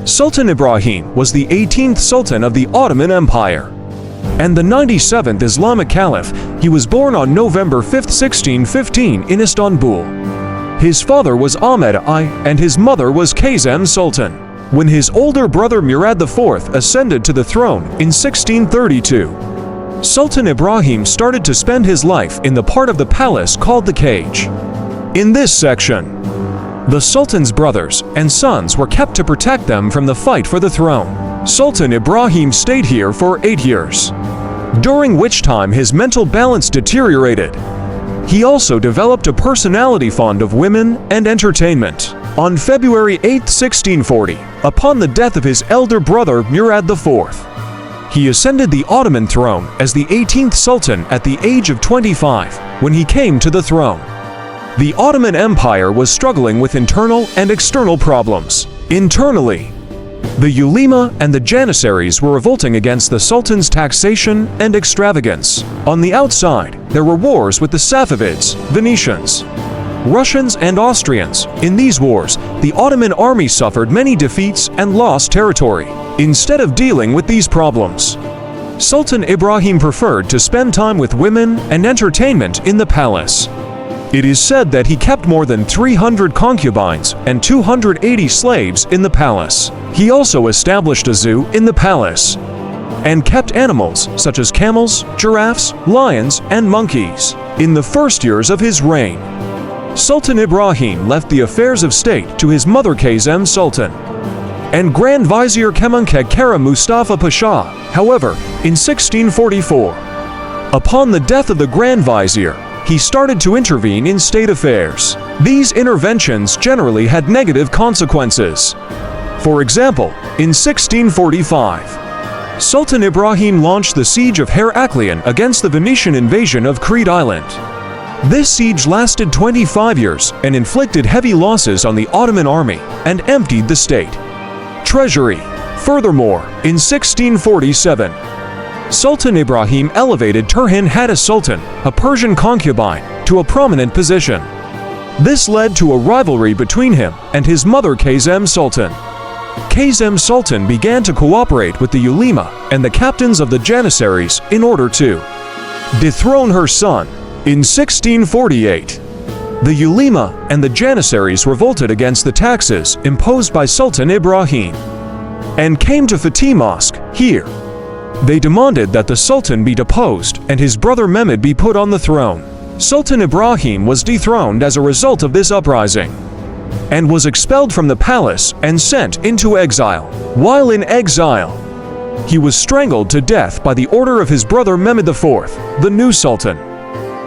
Sultan Ibrahim was the 18th Sultan of the Ottoman Empire and the 97th Islamic Caliph. He was born on November 5, 1615 in Istanbul. His father was Ahmed I and his mother was Kösem Sultan. When his older brother Murad IV ascended to the throne in 1632, Sultan Ibrahim started to spend his life in the part of the palace called the cage. In this section, the Sultan's brothers and sons were kept to protect them from the fight for the throne. Sultan Ibrahim stayed here for 8 years, during which time his mental balance deteriorated. He also developed a personality fond of women and entertainment. On February 8, 1640, upon the death of his elder brother Murad IV, he ascended the Ottoman throne as the 18th Sultan at the age of 25 when he came to the throne. The Ottoman Empire was struggling with internal and external problems. Internally, the ulema and the janissaries were revolting against the Sultan's taxation and extravagance. On the outside, there were wars with the Safavids, Venetians, Russians and Austrians. In these wars, the Ottoman army suffered many defeats and lost territory. Instead of dealing with these problems, Sultan Ibrahim preferred to spend time with women and entertainment in the palace. It is said that he kept more than 300 concubines and 280 slaves in the palace. He also established a zoo in the palace and kept animals such as camels, giraffes, lions, and monkeys. In the first years of his reign, Sultan Ibrahim left the affairs of state to his mother Kösem Sultan and Grand Vizier Kara Mustafa Pasha. However, in 1644, upon the death of the Grand Vizier, he started to intervene in state affairs. These interventions generally had negative consequences. For example, in 1645, Sultan Ibrahim launched the siege of Heraklion against the Venetian invasion of Crete Island. This siege lasted 25 years and inflicted heavy losses on the Ottoman army and emptied the state treasury. Furthermore, in 1647, Sultan Ibrahim elevated Turhan Hatta Sultan, a Persian concubine, to a prominent position. This led to a rivalry between him and his mother Kösem Sultan. Kösem Sultan began to cooperate with the ulema and the captains of the janissaries in order to dethrone her son. In 1648, the ulema and the janissaries revolted against the taxes imposed by Sultan Ibrahim and came to Fatih Mosque. Here, they demanded that the Sultan be deposed and his brother Mehmed be put on the throne. Sultan Ibrahim was dethroned as a result of this uprising and was expelled from the palace and sent into exile. While in exile, he was strangled to death by the order of his brother Mehmed IV, the new Sultan.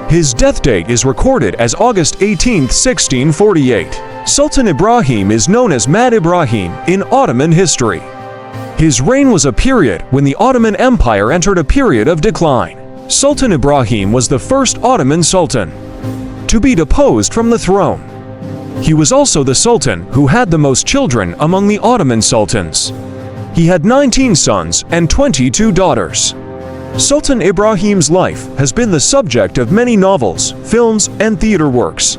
His death date is recorded as August 18, 1648. Sultan Ibrahim is known as Mad Ibrahim in Ottoman history. His reign was a period when the Ottoman Empire entered a period of decline. Sultan Ibrahim was the first Ottoman Sultan to be deposed from the throne. He was also the Sultan who had the most children among the Ottoman sultans. He had 19 sons and 22 daughters. Sultan Ibrahim's life has been the subject of many novels, films, and theater works.